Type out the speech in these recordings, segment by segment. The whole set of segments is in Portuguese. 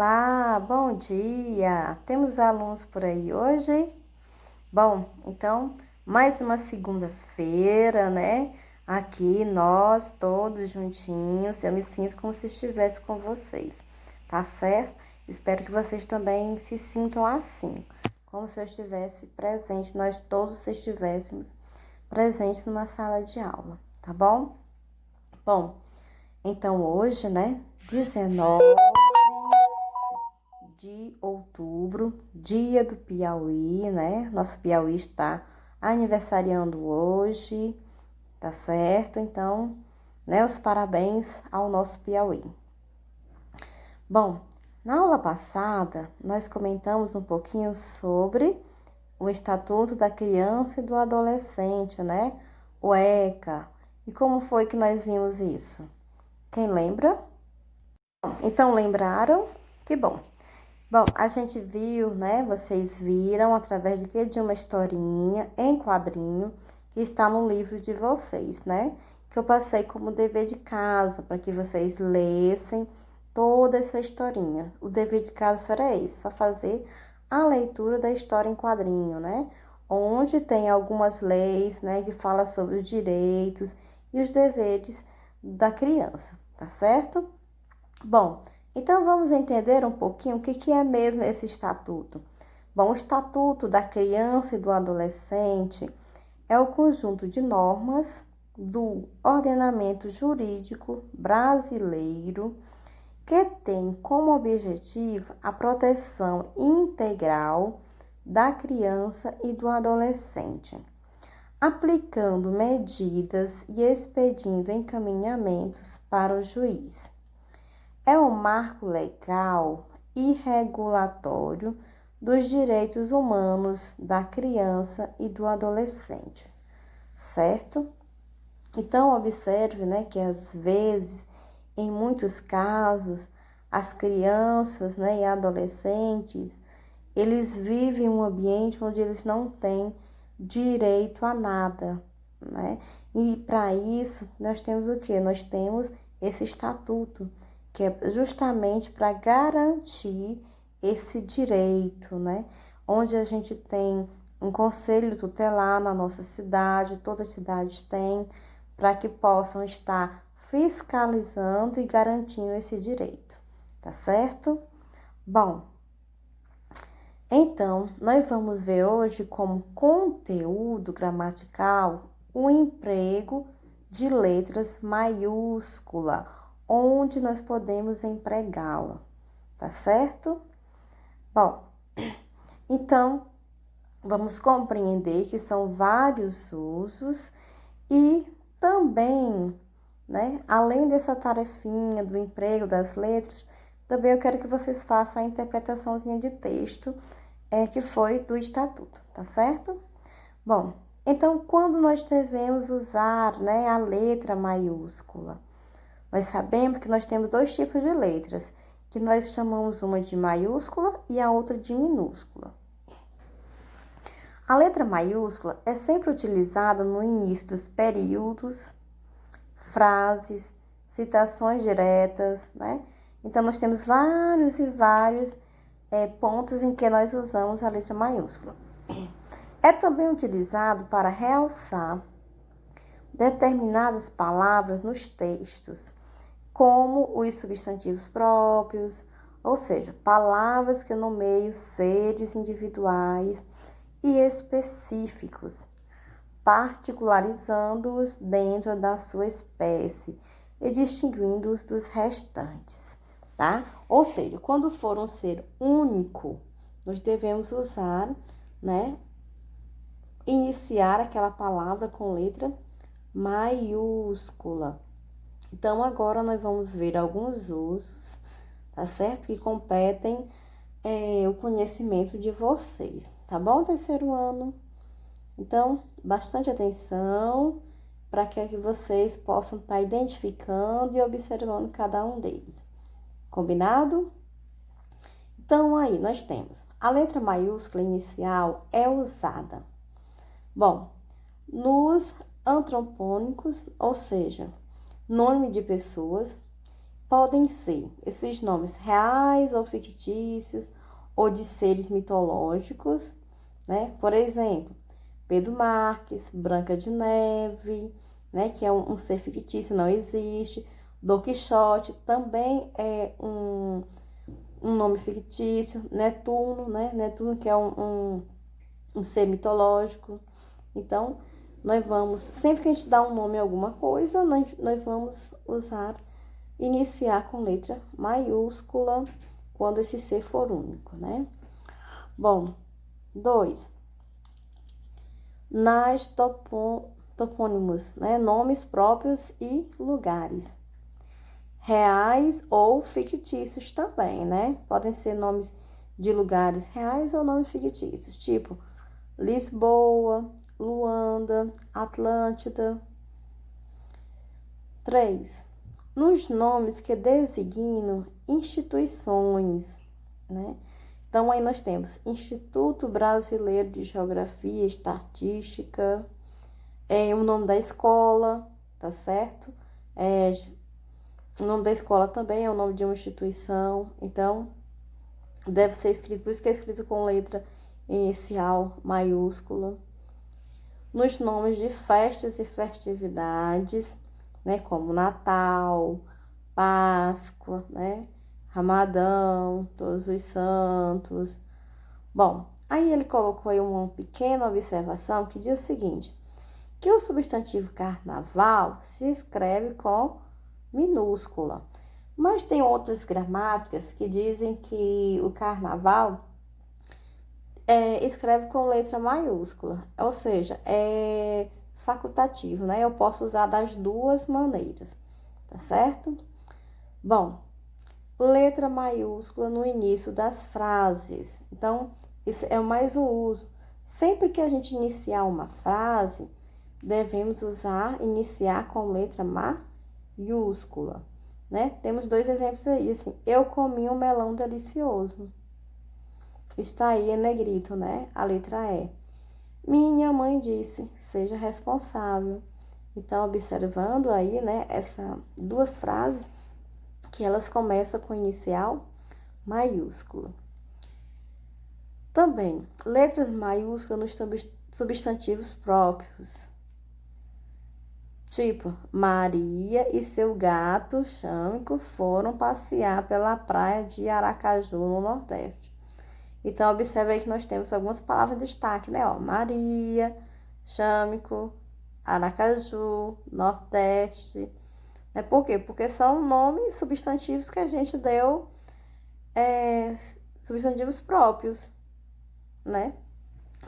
Olá, bom dia! Temos alunos por aí hoje? Bom, então, mais uma segunda-feira, né? Aqui nós todos juntinhos, eu me sinto como se estivesse com vocês, tá certo? Espero que vocês também se sintam assim, como se eu estivesse presente, nós todos estivéssemos presentes numa sala de aula, tá bom? Bom, então hoje, né, 19 de outubro, dia do Piauí, né? Nosso Piauí está aniversariando hoje, tá certo? Então, né, os parabéns ao nosso Piauí. Bom, na aula passada, nós comentamos um pouquinho sobre o Estatuto da Criança e do Adolescente, né? O ECA. E como foi que nós vimos isso? Quem lembra? Então, lembraram? Que bom. Bom, a gente viu, né? Vocês viram através de quê? De uma historinha em quadrinho que está no livro de vocês, né? Que eu passei como dever de casa para que vocês lessem toda essa historinha. O dever de casa era esse, só fazer a leitura da história em quadrinho, né? Onde tem algumas leis, né, que fala sobre os direitos e os deveres da criança, tá certo? Bom, então vamos entender um pouquinho o que é mesmo esse estatuto. Bom, o Estatuto da Criança e do Adolescente é o conjunto de normas do ordenamento jurídico brasileiro que tem como objetivo a proteção integral da criança e do adolescente, aplicando medidas e expedindo encaminhamentos para o juiz. É um marco legal e regulatório dos direitos humanos da criança e do adolescente, certo? Então, observe, né, que às vezes, em muitos casos, as crianças, né, e adolescentes, eles vivem um ambiente onde eles não têm direito a nada, né? E para isso, nós temos o quê? Nós temos esse estatuto, que é justamente para garantir esse direito, né? Onde a gente tem um conselho tutelar na nossa cidade, todas as cidades têm, para que possam estar fiscalizando e garantindo esse direito, tá certo? Bom, então, nós vamos ver hoje como conteúdo gramatical o emprego de letras maiúscula, onde nós podemos empregá-la, tá certo? Bom, então, vamos compreender que são vários usos e também, né, além dessa tarefinha do emprego das letras, também eu quero que vocês façam a interpretaçãozinha de texto que foi do estatuto, tá certo? Bom, então quando nós devemos usar, né, a letra maiúscula? Nós sabemos que nós temos dois tipos de letras, que nós chamamos uma de maiúscula e a outra de minúscula. A letra maiúscula é sempre utilizada no início dos períodos, frases, citações diretas, né? Então, nós temos vários e vários pontos em que nós usamos a letra maiúscula. É também utilizado para realçar determinadas palavras nos textos, como os substantivos próprios, ou seja, palavras que nomeiam seres individuais e específicos, particularizando-os dentro da sua espécie e distinguindo-os dos restantes, tá? Ou seja, quando for um ser único, nós devemos usar, né, iniciar aquela palavra com letra maiúscula. Então, agora nós vamos ver alguns usos, tá certo? Que competem o conhecimento de vocês, tá bom, terceiro ano? Então, bastante atenção para que vocês possam estar identificando e observando cada um deles. Combinado? Então, aí nós temos a letra maiúscula inicial é usada, bom, nos antropônicos, ou seja, nome de pessoas, podem ser esses nomes reais ou fictícios, ou de seres mitológicos, né? Por exemplo, Pedro Marques, Branca de Neve, né? Que é um ser fictício, não existe. Dom Quixote também é um nome fictício. Netuno, né? Netuno que é um ser mitológico. Então, nós vamos, sempre que a gente dá um nome a alguma coisa, nós vamos iniciar com letra maiúscula quando esse ser for único, né? Bom, 2. Nas topônimos, né? Nomes próprios e lugares. Reais ou fictícios também, né? Podem ser nomes de lugares reais ou nomes fictícios, tipo Lisboa, Luanda, Atlântida. 3. Nos nomes que designam instituições, né? Então, aí nós temos Instituto Brasileiro de Geografia e Estatística, o nome da escola, tá certo? O nome da escola também é o nome de uma instituição, então deve ser escrito, por isso que é escrito com letra inicial maiúscula. Nos nomes de festas e festividades, né, como Natal, Páscoa, né, Ramadão, Todos os Santos. Bom, aí ele colocou aí uma pequena observação que diz o seguinte, que o substantivo carnaval se escreve com minúscula. Mas tem outras gramáticas que dizem que o carnaval escreve com letra maiúscula, ou seja, é facultativo, né? Eu posso usar das duas maneiras, tá certo? Bom, letra maiúscula no início das frases. Então, isso é mais um uso. Sempre que a gente iniciar uma frase, devemos iniciar com letra maiúscula, né? Temos 2 exemplos aí, assim, eu comi um melão delicioso. Está aí em negrito, né? A letra E. Minha mãe disse, seja responsável. Então, observando aí, né, essas 2 frases, que elas começam com inicial maiúsculo. Também, letras maiúsculas nos substantivos próprios. Tipo, Maria e seu gato Châmico foram passear pela praia de Aracaju, no Nordeste. Então, observe aí que nós temos algumas palavras de destaque, né? Ó, Maria, Châmico, Aracaju, Nordeste. Por quê? Porque são nomes substantivos que a gente deu, substantivos próprios, né?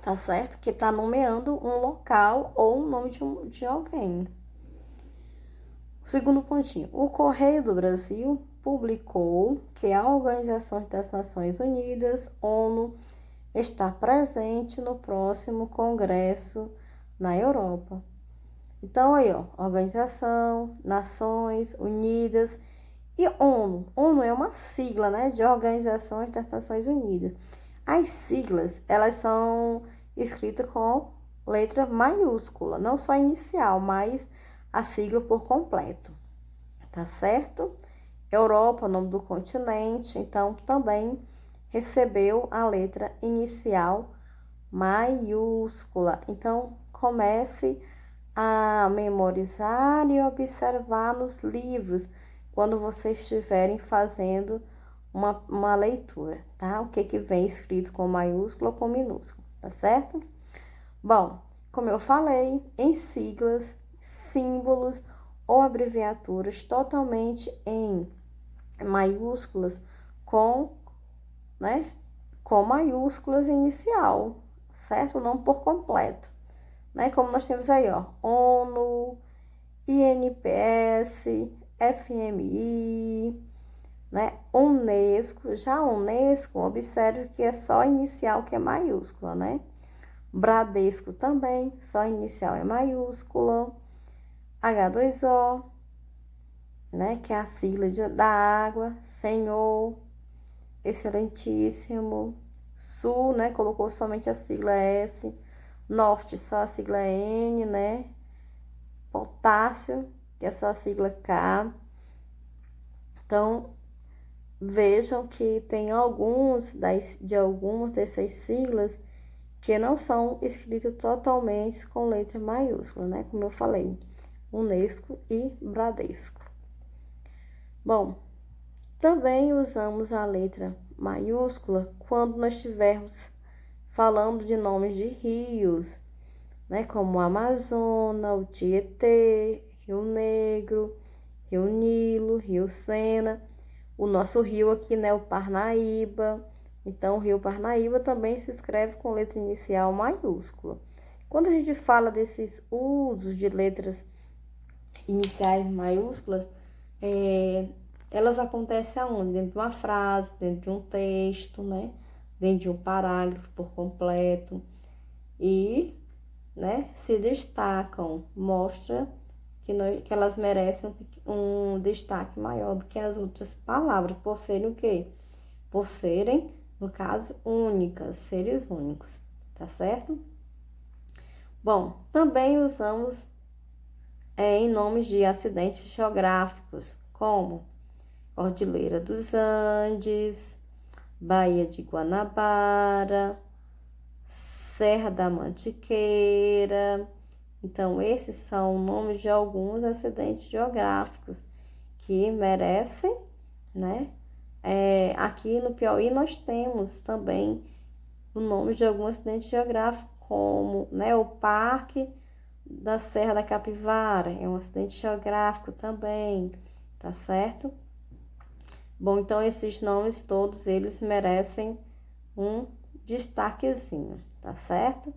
Tá certo? Que tá nomeando um local ou um nome de alguém. Segundo pontinho. O Correio do Brasil publicou que a Organização das Nações Unidas, ONU, está presente no próximo congresso na Europa. Então, aí, ó, Organização, Nações Unidas e ONU. ONU é uma sigla, né, de Organizações das Nações Unidas. As siglas, elas são escritas com letra maiúscula, não só inicial, mas a sigla por completo, tá certo? Europa, nome do continente, então também recebeu a letra inicial maiúscula. Então, comece a memorizar e observar nos livros quando vocês estiverem fazendo uma leitura, tá? O que vem escrito com maiúsculo ou com minúsculo, tá certo? Bom, como eu falei, em siglas, símbolos ou abreviaturas totalmente em maiúsculas né, com maiúsculas inicial, certo? O nome por completo, né? Como nós temos aí, ó, ONU, INPS, FMI, né? Unesco, já Unesco, observe que é só inicial que é maiúscula, né? Bradesco também, só inicial é maiúscula. H2O, né? Que é a sigla da água. Senhor, excelentíssimo. Sul, né? Colocou somente a sigla S. Norte, só a sigla N, né? Potássio, que é só a sigla K. Então, vejam que tem de algumas dessas siglas que não são escritos totalmente com letra maiúscula, né? Como eu falei, Unesco e Bradesco. Bom, também usamos a letra maiúscula quando nós estivermos falando de nomes de rios, né? Como o Amazonas, o Tietê, Rio Negro, Rio Nilo, Rio Sena. O nosso rio aqui, né, o Parnaíba. Então, o rio Parnaíba também se escreve com letra inicial maiúscula. Quando a gente fala desses usos de letras iniciais maiúsculas, elas acontecem aonde? Dentro de uma frase, dentro de um texto, né? Dentro de um parágrafo por completo. E, né, se destacam, mostra que elas merecem um destaque maior do que as outras palavras, por serem o quê? Por serem, no caso, únicas, seres únicos, tá certo? Bom, também usamos em nomes de acidentes geográficos, como Cordilheira dos Andes, Baía de Guanabara, Serra da Mantiqueira. Então, esses são nomes de alguns acidentes geográficos que merecem, né? Aqui no Piauí nós temos também o nome de alguns acidentes geográficos, como, né, o Parque da Serra da Capivara, é um acidente geográfico também, tá certo? Bom, então esses nomes todos eles merecem um destaquezinho, tá certo?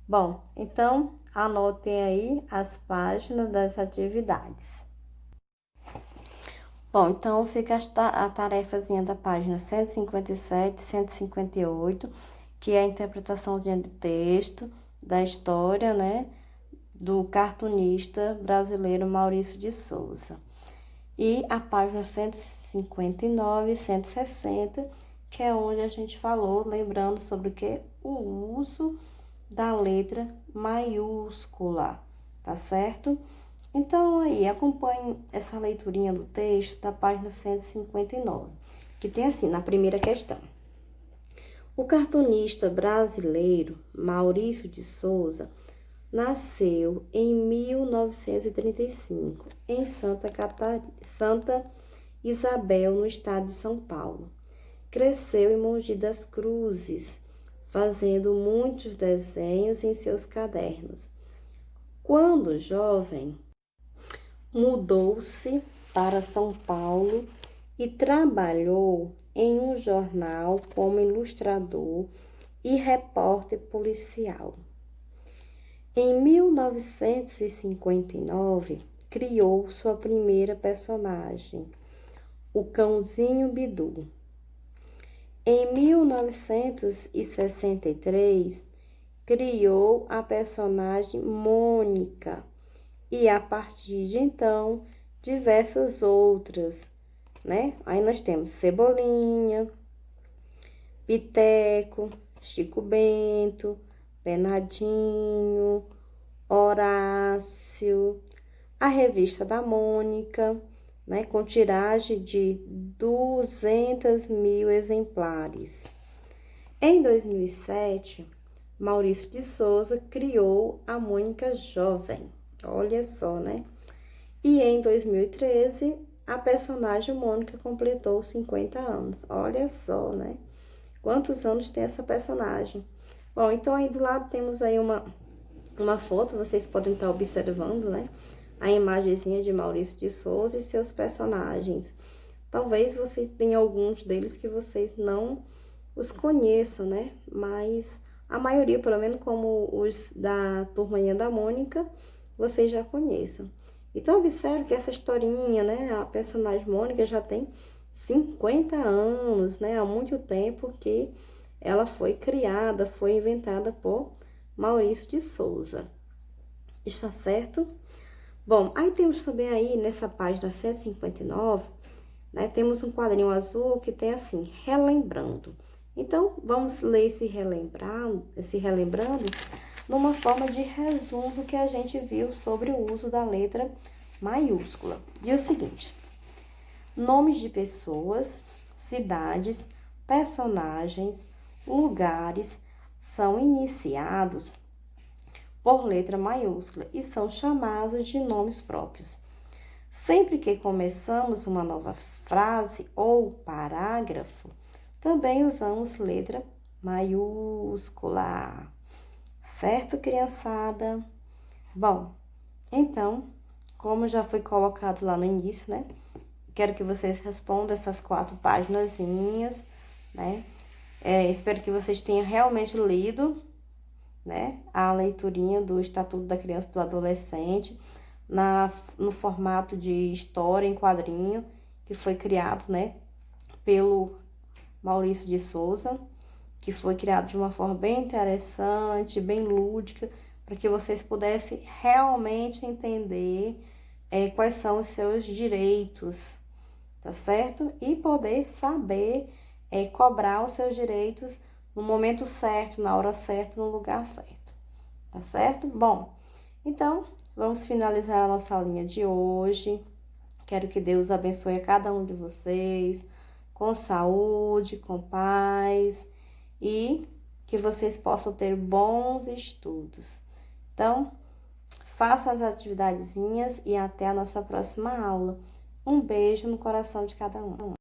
Bom, então anotem aí as páginas das atividades. Bom, então fica a tarefazinha da página 157, 158, que é a interpretaçãozinha de texto da história, né, do cartunista brasileiro Maurício de Souza. E a página 159 e 160, que é onde a gente falou, lembrando sobre o que? O uso da letra maiúscula, tá certo? Então, aí, acompanhe essa leiturinha do texto da página 159, que tem assim, na primeira questão. O cartunista brasileiro Maurício de Souza nasceu em 1935, em Santa Isabel, no estado de São Paulo. Cresceu em Mogi das Cruzes, fazendo muitos desenhos em seus cadernos. Quando jovem, mudou-se para São Paulo e trabalhou em um jornal como ilustrador e repórter policial. Em 1959, criou sua primeira personagem, o Cãozinho Bidu. Em 1963, criou a personagem Mônica e, a partir de então, diversas outras, né? Aí nós temos Cebolinha, Piteco, Chico Bento, Penadinho, Horácio, a Revista da Mônica, né, com tiragem de 200.000 exemplares. Em 2007, Maurício de Souza criou a Mônica Jovem, olha só, né? E em 2013, a personagem Mônica completou 50 anos, olha só, né? Quantos anos tem essa personagem? Bom, então aí do lado temos aí uma foto, vocês podem estar observando, né? A imagenzinha de Maurício de Souza e seus personagens. Talvez vocês tenham alguns deles que vocês não os conheçam, né? Mas a maioria, pelo menos como os da Turminha da Mônica, vocês já conheçam. Então, observe que essa historinha, né? A personagem Mônica já tem 50 anos, né? Há muito tempo que ela foi criada, foi inventada por Maurício de Souza. Está certo? Bom, aí temos também aí, nessa página 159, né? Temos um quadrinho azul que tem assim, relembrando. Então, vamos ler esse relembrando, numa forma de resumo do que a gente viu sobre o uso da letra maiúscula. Diz o seguinte: Nomes de pessoas, cidades, personagens, lugares são iniciados por letra maiúscula e são chamados de nomes próprios. Sempre que começamos uma nova frase ou parágrafo, também usamos letra maiúscula. Certo, criançada? Bom, então, como já foi colocado lá no início, né? Quero que vocês respondam essas 4 paginazinhas, né? Espero que vocês tenham realmente lido, né, a leiturinha do Estatuto da Criança e do Adolescente no formato de história em quadrinho, que foi criado, né, pelo Maurício de Souza, que foi criado de uma forma bem interessante, bem lúdica, para que vocês pudessem realmente entender quais são os seus direitos, tá certo? E poder saber cobrar os seus direitos no momento certo, na hora certa, no lugar certo, tá certo? Bom, então, vamos finalizar a nossa aulinha de hoje. Quero que Deus abençoe a cada um de vocês, com saúde, com paz, e que vocês possam ter bons estudos. Então, façam as atividadezinhas e até a nossa próxima aula. Um beijo no coração de cada um.